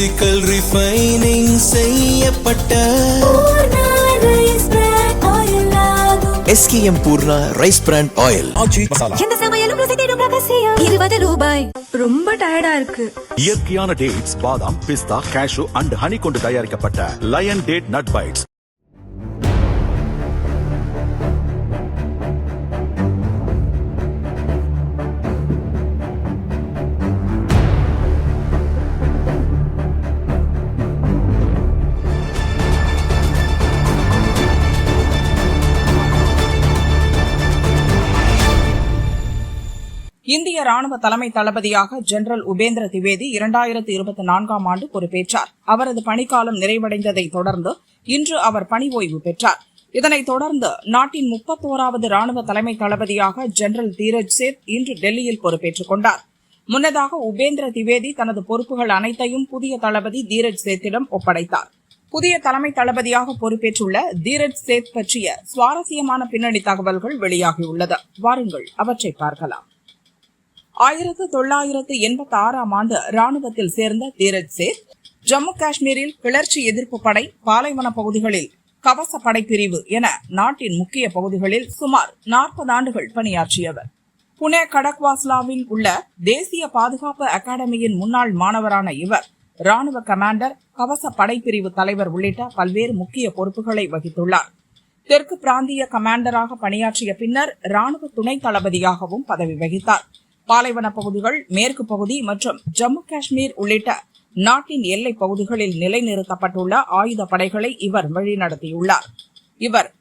Physical refining செய்யப்பட்ட SKM Poorna rice bran oil. எந்த சமையலும் ருசி தேடும் ரகசியம். 20 ரூபாய். ரொம்ப டயர்டா இருக்கு. இயற்கையான டேட்ஸ், பாதாம், பிஸ்தா, கேஷு அண்ட் ஹனி கொண்டு தயாரிக்கப்பட்ட லயன் டேட் நட் பைட்ஸ். இந்திய ராணுவ தலைமை தளபதியாக ஜெனரல் உபேந்திர திவேதி 2024ஆம் ஆண்டு பொறுப்பேற்றார். அவரது பணிக்காலம் நிறைவடைந்ததை தொடர்ந்து இன்று அவர் பணி ஓய்வு பெற்றார். இதனைத் தொடர்ந்து நாட்டின் 31வது ராணுவ தலைமை தளபதியாக ஜெனரல் தீரஜ் சேத் இன்று டெல்லியில் பொறுப்பேற்றுக் கொண்டார். முன்னதாக உபேந்திர திவேதி தனது பொறுப்புகள் அனைத்தையும் புதிய தளபதி தீரஜ் சேத்திடம் ஒப்படைத்தார். புதிய தலைமை தளபதியாக பொறுப்பேற்றுள்ள தீரஜ் சேத் பற்றிய சுவாரஸ்யமான பின்னணி தகவல்கள் வெளியாகியுள்ளது. வாருங்கள் அவற்றை பார்க்கலாம். 1986ஆம் ஆண்டு ராணுவத்தில் சேர்ந்த தீரஜ் சேத் ஜம்மு காஷ்மீரில் கிளர்ச்சி எதிர்ப்பு படை, பாலைவன பகுதிகளில் கவச படைப்பிரிவு என நாட்டின் முக்கிய பகுதிகளில் சுமார் 40 ஆண்டுகள் பணியாற்றியவர். புனே கடக்வாஸ்லாவில் உள்ள தேசிய பாதுகாப்பு அகாடமியின் முன்னாள் மாணவரான இவர் ராணுவ கமாண்டர், கவச படைப்பிரிவு தலைவர் உள்ளிட்ட பல்வேறு முக்கிய பொறுப்புகளை வகித்துள்ளார். தெற்கு பிராந்திய கமாண்டராக பணியாற்றிய பின்னர் ராணுவ துணை தளபதியாகவும் பதவி வகித்தார். பாலைவன பகுதிகள், மேற்கு பகுதி மற்றும் ஜம்மு காஷ்மீர் உள்ளிட்ட நாட்டின் எல்லைப் பகுதிகளில் நிலைநிறுத்தப்பட்டுள்ள ஆயுத படைகளை இவர்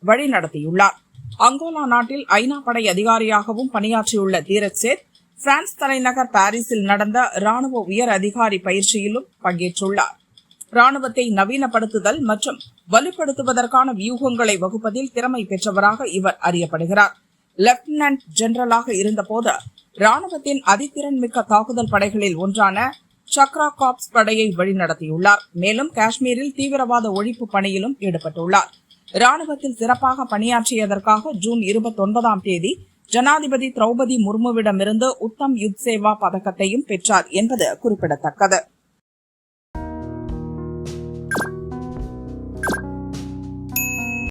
வழிநடத்தியுள்ளார். அங்கோலா நாட்டில் ஐநா படை அதிகாரியாகவும் பணியாற்றியுள்ள தீரஜ் சேத் பிரான்ஸ் தலைநகர் பாரிஸில் நடந்த ராணுவ உயர் அதிகாரி பயிற்சியிலும் பங்கேற்றுள்ளார். ராணுவத்தை நவீனப்படுத்துதல் மற்றும் வலுப்படுத்துவதற்கான வியூகங்களை வகுப்பதில் திறமை பெற்றவராக இவர் அறியப்படுகிறார். லெப்டினன்ட் ஜெனரலாக இருந்தபோது ராணுவத்தின் அதிதிறன் மிக்க தாக்குதல் படைகளில் ஒன்றான சக்ரா காப்ஸ் படையை வழிநடத்தியுள்ளார். மேலும் காஷ்மீரில் தீவிரவாத ஒழிப்பு பணியிலும் ஈடுபட்டுள்ளார். ராணுவத்தில் சிறப்பாக பணியாற்றியதற்காக ஜூன் 29ஆம் தேதி ஜனாதிபதி திரௌபதி முர்முவிடமிருந்து உத்தம் யுத் சேவா பதக்கத்தையும் பெற்றார் என்பது குறிப்பிடத்தக்கது.